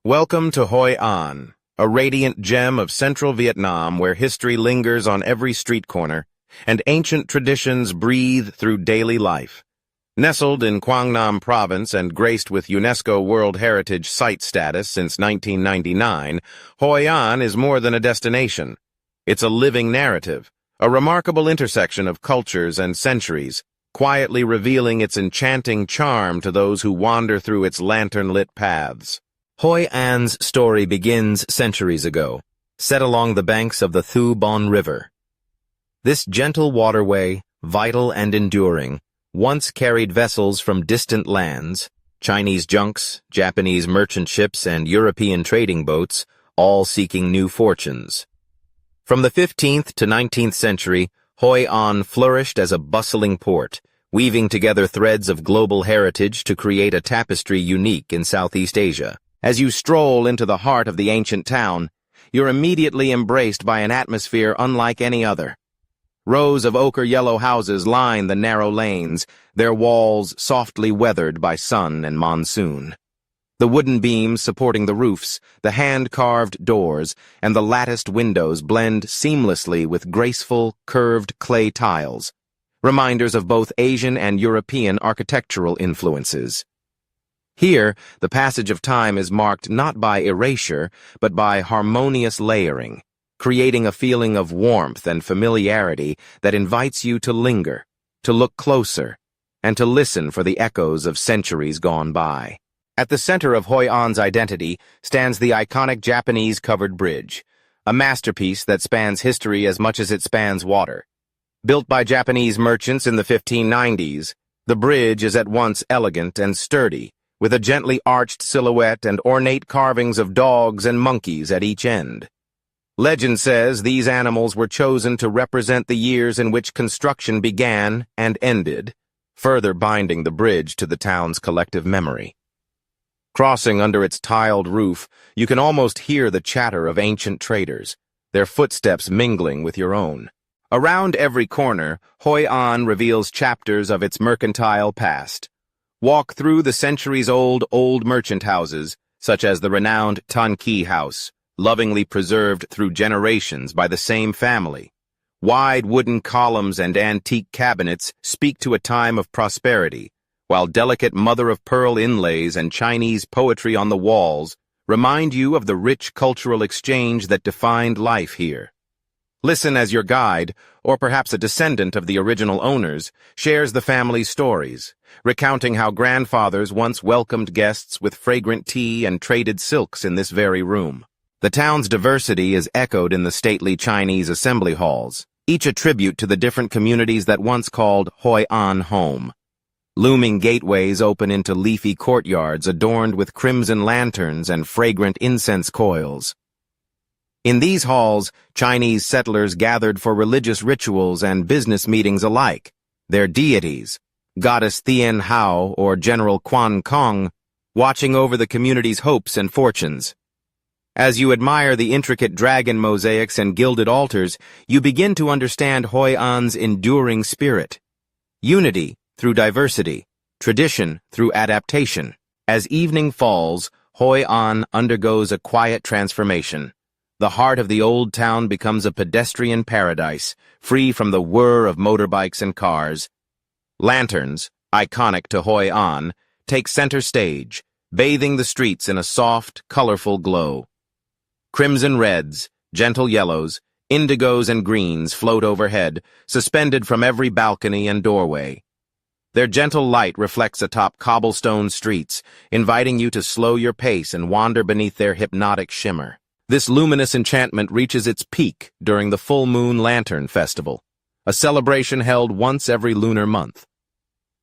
Welcome to Hoi An, a radiant gem of central Vietnam where history lingers on every street corner and ancient traditions breathe through daily life. Nestled in Quang Nam Province and graced with UNESCO World Heritage Site status since 1999, Hoi An is more than a destination. It's a living narrative, a remarkable intersection of cultures and centuries, quietly revealing its enchanting charm to those who wander through its lantern-lit paths. Hoi An's story begins centuries ago, set along the banks of the Thu Bon River. This gentle waterway, vital and enduring, once carried vessels from distant lands, Chinese junks, Japanese merchant ships, and European trading boats, all seeking new fortunes. From the 15th to 19th century, Hoi An flourished as a bustling port, weaving together threads of global heritage to create a tapestry unique in Southeast Asia. As you stroll into the heart of the ancient town, you're immediately embraced by an atmosphere unlike any other. Rows of ochre-yellow houses line the narrow lanes, their walls softly weathered by sun and monsoon. The wooden beams supporting the roofs, the hand-carved doors, and the latticed windows blend seamlessly with graceful, curved clay tiles, reminders of both Asian and European architectural influences. Here, the passage of time is marked not by erasure, but by harmonious layering, creating a feeling of warmth and familiarity that invites you to linger, to look closer, and to listen for the echoes of centuries gone by. At the center of Hoi An's identity stands the iconic Japanese covered bridge, a masterpiece that spans history as much as it spans water. Built by Japanese merchants in the 1590s, the bridge is at once elegant and sturdy, with a gently arched silhouette and ornate carvings of dogs and monkeys at each end. Legend says these animals were chosen to represent the years in which construction began and ended, further binding the bridge to the town's collective memory. Crossing under its tiled roof, you can almost hear the chatter of ancient traders, their footsteps mingling with your own. Around every corner, Hoi An reveals chapters of its mercantile past. Walk through the centuries-old old merchant houses, such as the renowned Tan Ki House, lovingly preserved through generations by the same family. Wide wooden columns and antique cabinets speak to a time of prosperity, while delicate mother-of-pearl inlays and Chinese poetry on the walls remind you of the rich cultural exchange that defined life here. Listen as your guide, or perhaps a descendant of the original owners, shares the family's stories, recounting how grandfathers once welcomed guests with fragrant tea and traded silks in this very room. The town's diversity is echoed in the stately Chinese assembly halls, each a tribute to the different communities that once called Hoi An home. Looming gateways open into leafy courtyards adorned with crimson lanterns and fragrant incense coils. In these halls, Chinese settlers gathered for religious rituals and business meetings alike. Their deities, Goddess Tien Hao or General Quan Kong, watching over the community's hopes and fortunes. As you admire the intricate dragon mosaics and gilded altars, you begin to understand Hoi An's enduring spirit. Unity through diversity, tradition through adaptation. As evening falls, Hoi An undergoes a quiet transformation. The heart of the old town becomes a pedestrian paradise, free from the whir of motorbikes and cars. Lanterns, iconic to Hoi An, take center stage, bathing the streets in a soft, colorful glow. Crimson reds, gentle yellows, indigos and greens float overhead, suspended from every balcony and doorway. Their gentle light reflects atop cobblestone streets, inviting you to slow your pace and wander beneath their hypnotic shimmer. This luminous enchantment reaches its peak during the Full Moon Lantern Festival, a celebration held once every lunar month.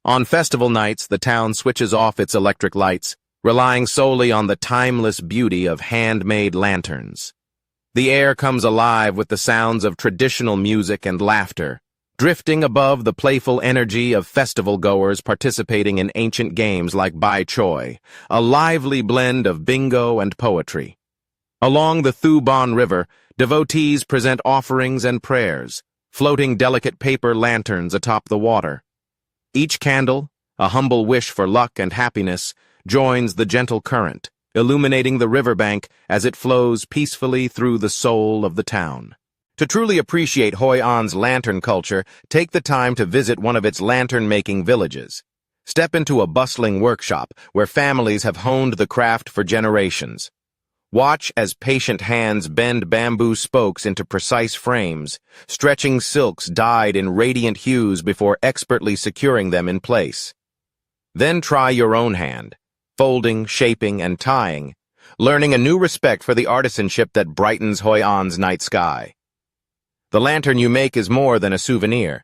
On festival nights, the town switches off its electric lights, relying solely on the timeless beauty of handmade lanterns. The air comes alive with the sounds of traditional music and laughter, drifting above the playful energy of festival-goers participating in ancient games like Bai Choi, a lively blend of bingo and poetry. Along the Thu Bon River, devotees present offerings and prayers, floating delicate paper lanterns atop the water. Each candle, a humble wish for luck and happiness, joins the gentle current, illuminating the riverbank as it flows peacefully through the soul of the town. To truly appreciate Hoi An's lantern culture, take the time to visit one of its lantern-making villages. Step into a bustling workshop where families have honed the craft for generations. Watch as patient hands bend bamboo spokes into precise frames, stretching silks dyed in radiant hues before expertly securing them in place. Then try your own hand, folding, shaping, and tying, learning a new respect for the artisanship that brightens Hoi An's night sky. The lantern you make is more than a souvenir.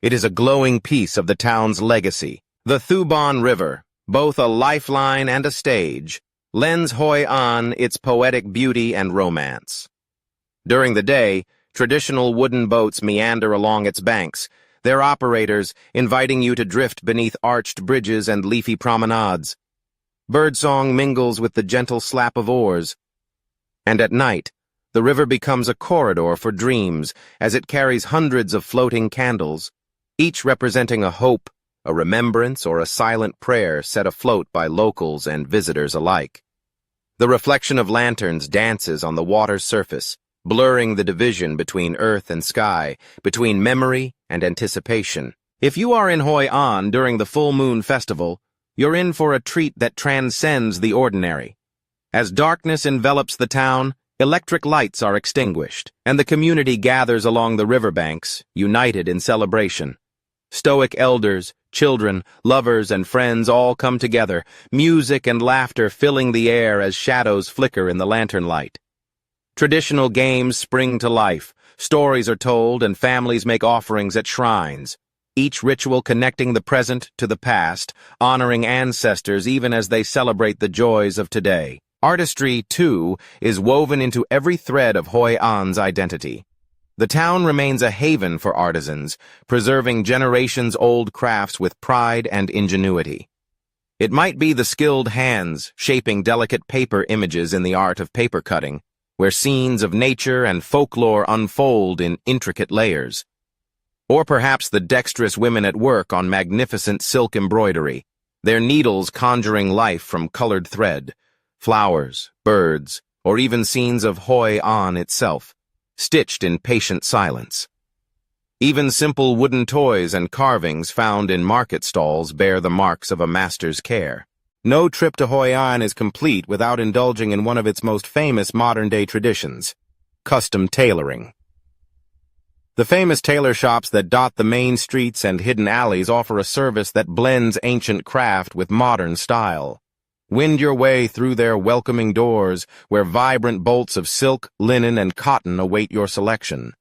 It is a glowing piece of the town's legacy. The Thu Bon River, both a lifeline and a stage, lends Hoi An its poetic beauty and romance. During the day, traditional wooden boats meander along its banks, their operators inviting you to drift beneath arched bridges and leafy promenades. Birdsong mingles with the gentle slap of oars. And at night, the river becomes a corridor for dreams as it carries hundreds of floating candles, each representing a hope, a remembrance, or a silent prayer set afloat by locals and visitors alike. The reflection of lanterns dances on the water's surface, blurring the division between earth and sky, between memory and anticipation. If you are in Hoi An during the full moon festival, you're in for a treat that transcends the ordinary. As darkness envelops the town, electric lights are extinguished, and the community gathers along the riverbanks, united in celebration. Stoic elders, children, lovers, and friends all come together, music and laughter filling the air as shadows flicker in the lantern light. Traditional games spring to life, stories are told, and families make offerings at shrines, each ritual connecting the present to the past, honoring ancestors even as they celebrate the joys of today. Artistry, too, is woven into every thread of Hoi An's identity. The town remains a haven for artisans, preserving generations-old crafts with pride and ingenuity. It might be the skilled hands shaping delicate paper images in the art of paper cutting, where scenes of nature and folklore unfold in intricate layers. Or perhaps the dexterous women at work on magnificent silk embroidery, their needles conjuring life from colored thread, flowers, birds, or even scenes of Hoi An itself, stitched in patient silence. Even simple wooden toys and carvings found in market stalls bear the marks of a master's care. No trip to Hoi An is complete without indulging in one of its most famous modern-day traditions, custom tailoring. The famous tailor shops that dot the main streets and hidden alleys offer a service that blends ancient craft with modern style. Wind your way through their welcoming doors, where vibrant bolts of silk, linen, and cotton await your selection.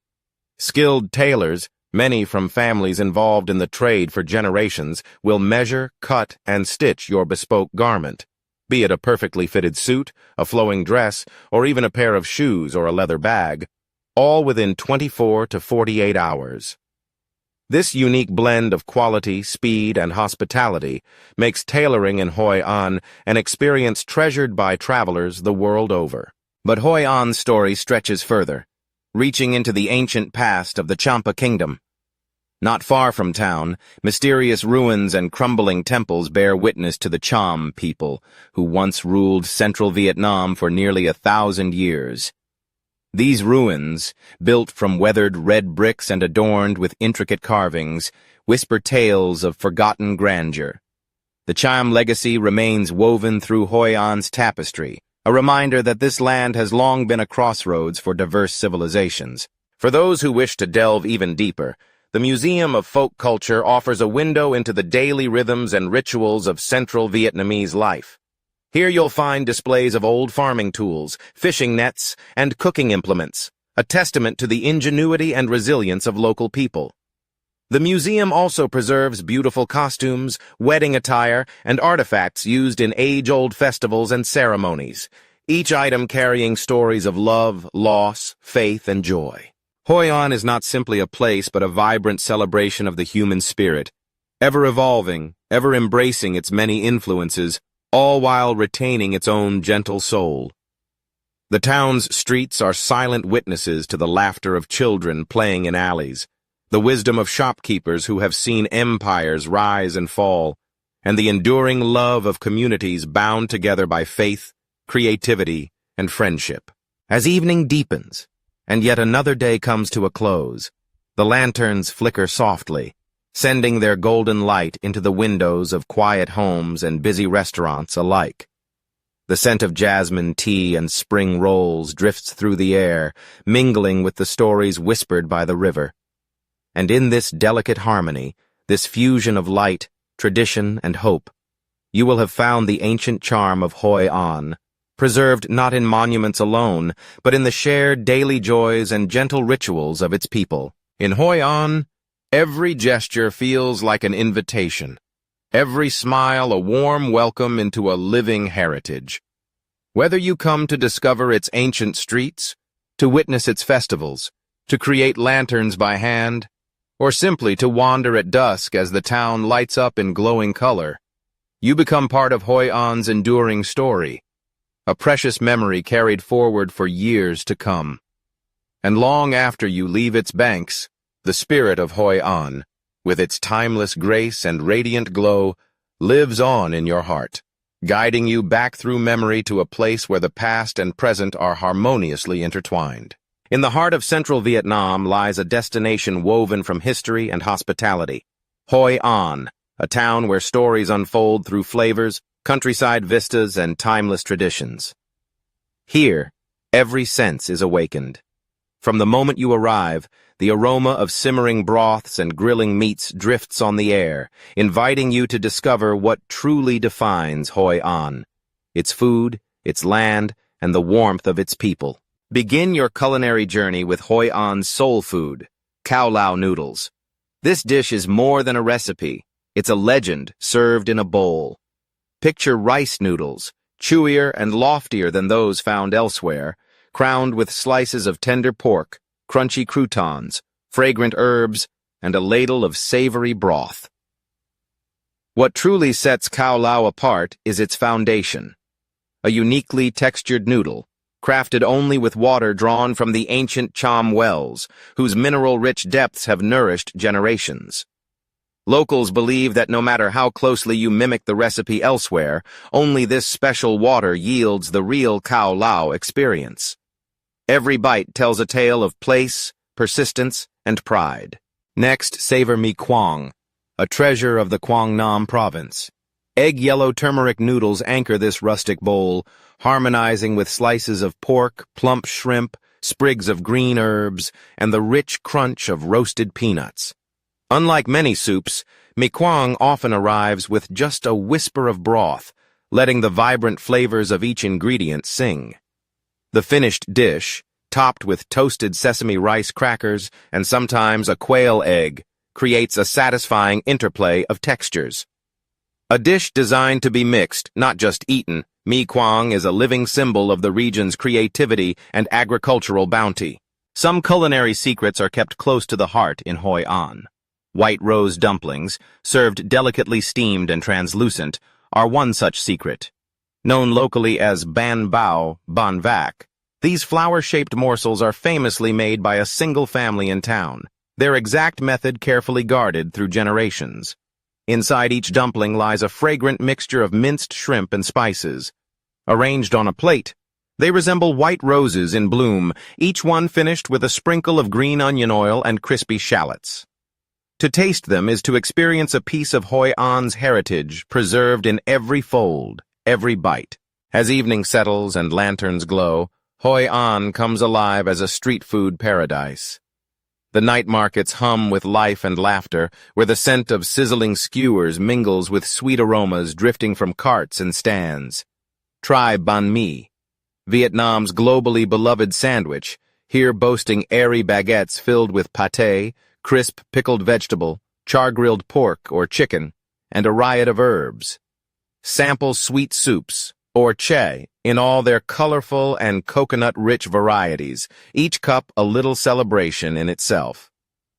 Skilled tailors, many from families involved in the trade for generations, will measure, cut, and stitch your bespoke garment, be it a perfectly fitted suit, a flowing dress, or even a pair of shoes or a leather bag, all within 24 to 48 hours. This unique blend of quality, speed, and hospitality makes tailoring in Hoi An an experience treasured by travelers the world over. But Hoi An's story stretches further, reaching into the ancient past of the Champa Kingdom. Not far from town, mysterious ruins and crumbling temples bear witness to the Cham people, who once ruled central Vietnam for nearly 1,000 years. These ruins, built from weathered red bricks and adorned with intricate carvings, whisper tales of forgotten grandeur. The Cham legacy remains woven through Hoi An's tapestry, a reminder that this land has long been a crossroads for diverse civilizations. For those who wish to delve even deeper, the Museum of Folk Culture offers a window into the daily rhythms and rituals of central Vietnamese life. Here you'll find displays of old farming tools, fishing nets, and cooking implements, a testament to the ingenuity and resilience of local people. The museum also preserves beautiful costumes, wedding attire, and artifacts used in age-old festivals and ceremonies, each item carrying stories of love, loss, faith, and joy. Hoi An is not simply a place but a vibrant celebration of the human spirit, ever evolving, ever embracing its many influences, all while retaining its own gentle soul. The town's streets are silent witnesses to the laughter of children playing in alleys, the wisdom of shopkeepers who have seen empires rise and fall, and the enduring love of communities bound together by faith, creativity, and friendship. As evening deepens, and yet another day comes to a close, the lanterns flicker softly, sending their golden light into the windows of quiet homes and busy restaurants alike. The scent of jasmine tea and spring rolls drifts through the air, mingling with the stories whispered by the river. And in this delicate harmony, this fusion of light, tradition, and hope, you will have found the ancient charm of Hoi An, preserved not in monuments alone, but in the shared daily joys and gentle rituals of its people. In Hoi An, every gesture feels like an invitation, every smile a warm welcome into a living heritage. Whether you come to discover its ancient streets, to witness its festivals, to create lanterns by hand, or simply to wander at dusk as the town lights up in glowing color, you become part of Hoi An's enduring story, a precious memory carried forward for years to come. And long after you leave its banks, the spirit of Hoi An, with its timeless grace and radiant glow, lives on in your heart, guiding you back through memory to a place where the past and present are harmoniously intertwined. In the heart of central Vietnam lies a destination woven from history and hospitality, Hoi An, a town where stories unfold through flavors, countryside vistas, and timeless traditions. Here, every sense is awakened. From the moment you arrive, the aroma of simmering broths and grilling meats drifts on the air, inviting you to discover what truly defines Hoi An, its food, its land, and the warmth of its people. Begin your culinary journey with Hoi An's soul food, Cao Lao noodles. This dish is more than a recipe. It's a legend served in a bowl. Picture rice noodles, chewier and loftier than those found elsewhere, crowned with slices of tender pork, crunchy croutons, fragrant herbs, and a ladle of savory broth. What truly sets Cao Lao apart is its foundation, a uniquely textured noodle, crafted only with water drawn from the ancient Cham wells, whose mineral-rich depths have nourished generations. Locals believe that no matter how closely you mimic the recipe elsewhere, only this special water yields the real Cao Lao experience. Every bite tells a tale of place, persistence, and pride. Next, savor Mi Quang, a treasure of the Quang Nam province. Egg-yellow turmeric noodles anchor this rustic bowl, harmonizing with slices of pork, plump shrimp, sprigs of green herbs, and the rich crunch of roasted peanuts. Unlike many soups, Mi Quang often arrives with just a whisper of broth, letting the vibrant flavors of each ingredient sing. The finished dish, topped with toasted sesame rice crackers and sometimes a quail egg, creates a satisfying interplay of textures. A dish designed to be mixed, not just eaten, Mi Quang is a living symbol of the region's creativity and agricultural bounty. Some culinary secrets are kept close to the heart in Hoi An. White rose dumplings, served delicately steamed and translucent, are one such secret. Known locally as ban bao, ban vac, these flower-shaped morsels are famously made by a single family in town, their exact method carefully guarded through generations. Inside each dumpling lies a fragrant mixture of minced shrimp and spices. Arranged on a plate, they resemble white roses in bloom, each one finished with a sprinkle of green onion oil and crispy shallots. To taste them is to experience a piece of Hoi An's heritage preserved in every fold, every bite. As evening settles and lanterns glow, Hoi An comes alive as a street food paradise. The night markets hum with life and laughter, where the scent of sizzling skewers mingles with sweet aromas drifting from carts and stands. Try banh mi, Vietnam's globally beloved sandwich, here boasting airy baguettes filled with pâté, crisp pickled vegetable, char-grilled pork or chicken, and a riot of herbs. Sample sweet soups, or che, in all their colorful and coconut-rich varieties, each cup a little celebration in itself.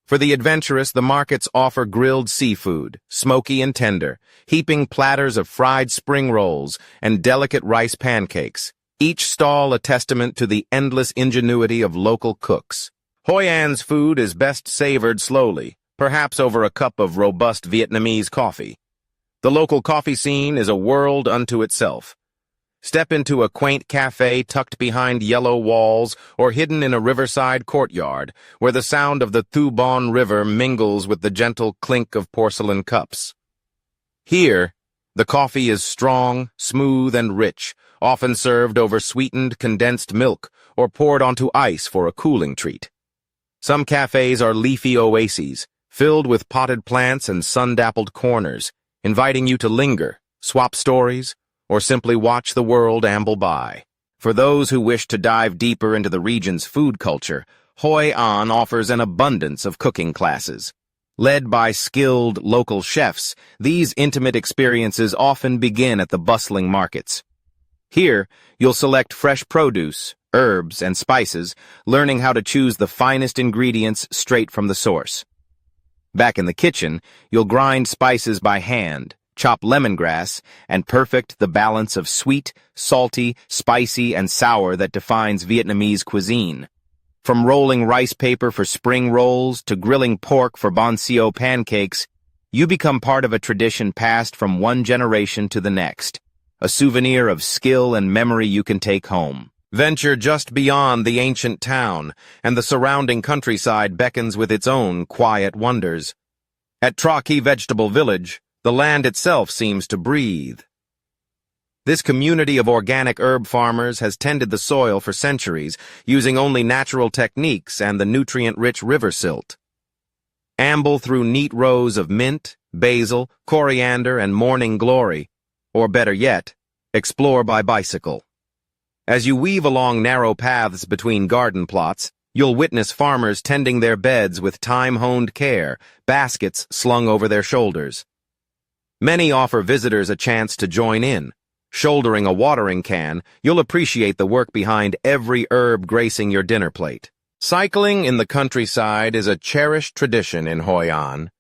For the adventurous, the markets offer grilled seafood, smoky and tender, heaping platters of fried spring rolls and delicate rice pancakes, each stall a testament to the endless ingenuity of local cooks. Hoi An's food is best savored slowly, perhaps over a cup of robust Vietnamese coffee. The local coffee scene is a world unto itself. Step into a quaint cafe tucked behind yellow walls or hidden in a riverside courtyard where the sound of the Thu Bon River mingles with the gentle clink of porcelain cups. Here, the coffee is strong, smooth, and rich, often served over sweetened condensed milk or poured onto ice for a cooling treat. Some cafes are leafy oases, filled with potted plants and sun-dappled corners, inviting you to linger, swap stories, or simply watch the world amble by. For those who wish to dive deeper into the region's food culture, Hoi An offers an abundance of cooking classes. Led by skilled local chefs, these intimate experiences often begin at the bustling markets. Here, you'll select fresh produce, herbs, and spices, learning how to choose the finest ingredients straight from the source. Back in the kitchen, you'll grind spices by hand, chop lemongrass, and perfect the balance of sweet, salty, spicy, and sour that defines Vietnamese cuisine. From rolling rice paper for spring rolls to grilling pork for bánh xèo pancakes, you become part of a tradition passed from one generation to the next, a souvenir of skill and memory you can take home. Venture just beyond the ancient town, and the surrounding countryside beckons with its own quiet wonders. At Tra Ki Vegetable Village, the land itself seems to breathe. This community of organic herb farmers has tended the soil for centuries, using only natural techniques and the nutrient-rich river silt. Amble through neat rows of mint, basil, coriander, and morning glory, or better yet, explore by bicycle. As you weave along narrow paths between garden plots, you'll witness farmers tending their beds with time-honed care, baskets slung over their shoulders. Many offer visitors a chance to join in. Shouldering a watering can, you'll appreciate the work behind every herb gracing your dinner plate. Cycling in the countryside is a cherished tradition in Hoi An.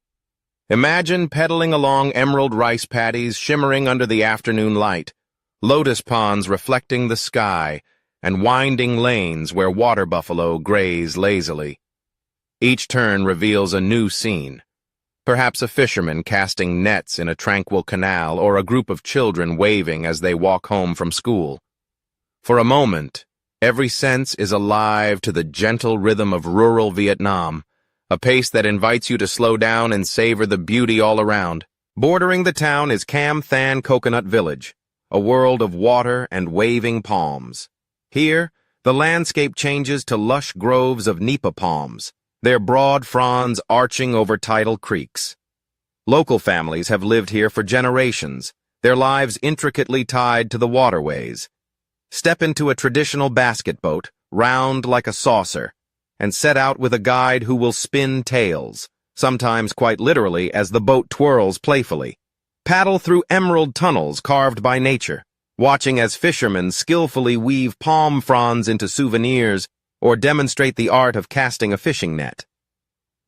Imagine pedaling along emerald rice paddies shimmering under the afternoon light, lotus ponds reflecting the sky, and winding lanes where water buffalo graze lazily. Each turn reveals a new scene. Perhaps a fisherman casting nets in a tranquil canal or a group of children waving as they walk home from school. For a moment, every sense is alive to the gentle rhythm of rural Vietnam, a pace that invites you to slow down and savor the beauty all around. Bordering the town is Cam Than Coconut Village, a world of water and waving palms. Here, the landscape changes to lush groves of nipa palms, their broad fronds arching over tidal creeks. Local families have lived here for generations, their lives intricately tied to the waterways. Step into a traditional basket boat, round like a saucer, and set out with a guide who will spin tales, sometimes quite literally as the boat twirls playfully. Paddle through emerald tunnels carved by nature, watching as fishermen skillfully weave palm fronds into souvenirs or demonstrate the art of casting a fishing net.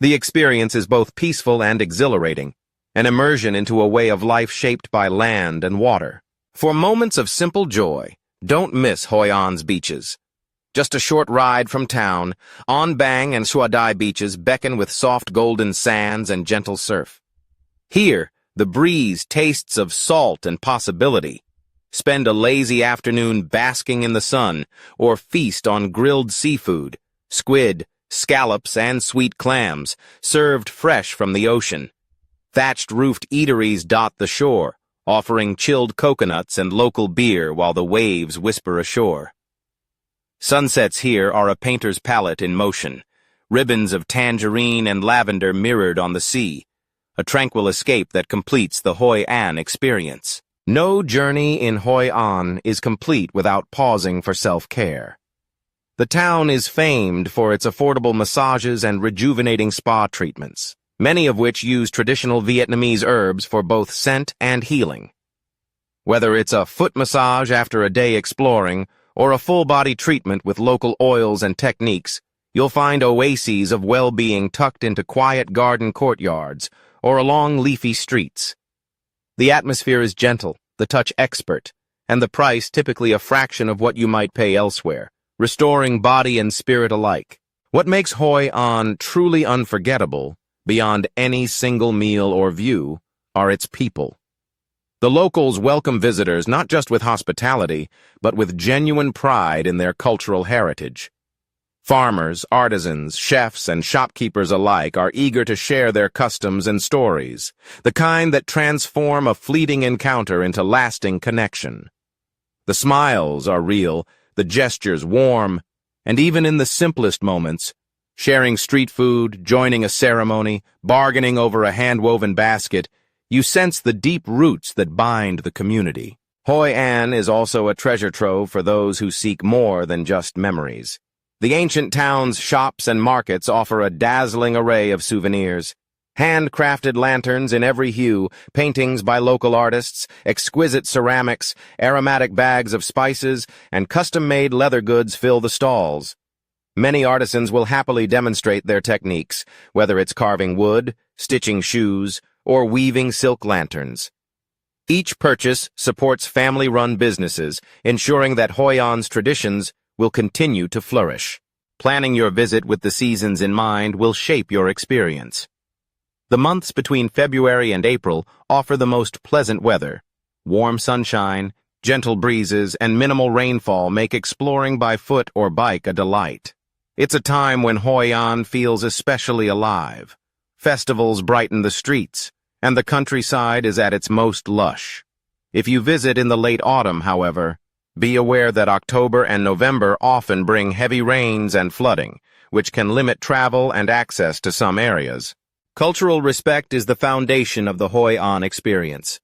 The experience is both peaceful and exhilarating, an immersion into a way of life shaped by land and water. For moments of simple joy, don't miss Hoi An's beaches. Just a short ride from town, On Bang and Sua Dai beaches beckon with soft golden sands and gentle surf. Here, the breeze tastes of salt and possibility. Spend a lazy afternoon basking in the sun, or feast on grilled seafood, squid, scallops, and sweet clams, served fresh from the ocean. Thatched-roofed eateries dot the shore, offering chilled coconuts and local beer while the waves whisper ashore. Sunsets here are a painter's palette in motion, ribbons of tangerine and lavender mirrored on the sea, a tranquil escape that completes the Hoi An experience. No journey in Hoi An is complete without pausing for self-care. The town is famed for its affordable massages and rejuvenating spa treatments, many of which use traditional Vietnamese herbs for both scent and healing. Whether it's a foot massage after a day exploring, or a full-body treatment with local oils and techniques, you'll find oases of well-being tucked into quiet garden courtyards or along leafy streets. The atmosphere is gentle, the touch expert, and the price typically a fraction of what you might pay elsewhere, restoring body and spirit alike. What makes Hoi An truly unforgettable, beyond any single meal or view, are its people. The locals welcome visitors not just with hospitality, but with genuine pride in their cultural heritage. Farmers, artisans, chefs, and shopkeepers alike are eager to share their customs and stories, the kind that transform a fleeting encounter into lasting connection. The smiles are real, the gestures warm, and even in the simplest moments, sharing street food, joining a ceremony, bargaining over a hand-woven basket, you sense the deep roots that bind the community. Hoi An is also a treasure trove for those who seek more than just memories. The ancient town's shops and markets offer a dazzling array of souvenirs. Handcrafted lanterns in every hue, paintings by local artists, exquisite ceramics, aromatic bags of spices, and custom-made leather goods fill the stalls. Many artisans will happily demonstrate their techniques, whether it's carving wood, stitching shoes, or weaving silk lanterns. Each purchase supports family-run businesses, ensuring that Hoi An's traditions will continue to flourish. Planning your visit with the seasons in mind will shape your experience. The months between February and April offer the most pleasant weather. Warm sunshine, gentle breezes, and minimal rainfall make exploring by foot or bike a delight. It's a time when Hoi An feels especially alive. Festivals brighten the streets, and the countryside is at its most lush. If you visit in the late autumn, however, be aware that October and November often bring heavy rains and flooding, which can limit travel and access to some areas. Cultural respect is the foundation of the Hoi An experience.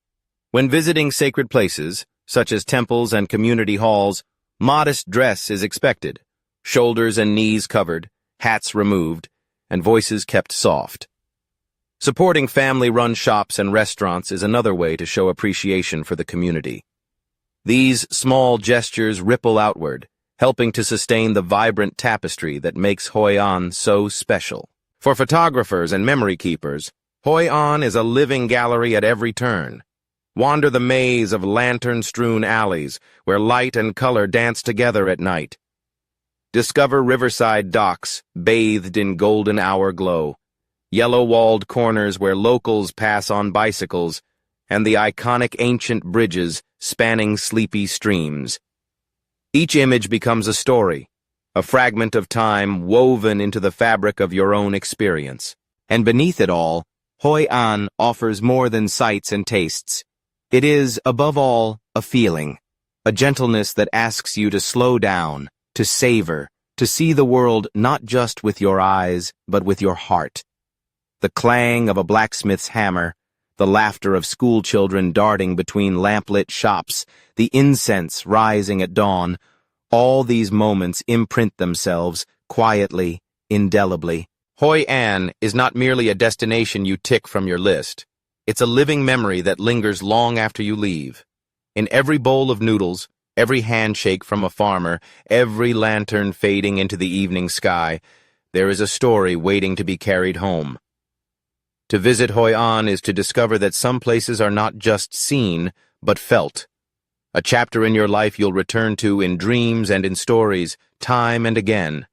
When visiting sacred places, such as temples and community halls, modest dress is expected, shoulders and knees covered, hats removed, and voices kept soft. Supporting family-run shops and restaurants is another way to show appreciation for the community. These small gestures ripple outward, helping to sustain the vibrant tapestry that makes Hoi An so special. For photographers and memory keepers, Hoi An is a living gallery at every turn. Wander the maze of lantern-strewn alleys where light and color dance together at night. Discover riverside docks bathed in golden hour glow, yellow-walled corners where locals pass on bicycles, and the iconic ancient bridges spanning sleepy streams. Each image becomes a story, a fragment of time woven into the fabric of your own experience. And beneath it all, Hoi An offers more than sights and tastes. It is, above all, a feeling, a gentleness that asks you to slow down, to savor, to see the world not just with your eyes, but with your heart. The clang of a blacksmith's hammer, the laughter of schoolchildren darting between lamplit shops, the incense rising at dawn, all these moments imprint themselves quietly, indelibly. Hoi An is not merely a destination you tick from your list. It's a living memory that lingers long after you leave. In every bowl of noodles, every handshake from a farmer, every lantern fading into the evening sky, there is a story waiting to be carried home. To visit Hoi An is to discover that some places are not just seen, but felt. A chapter in your life you'll return to in dreams and in stories, time and again.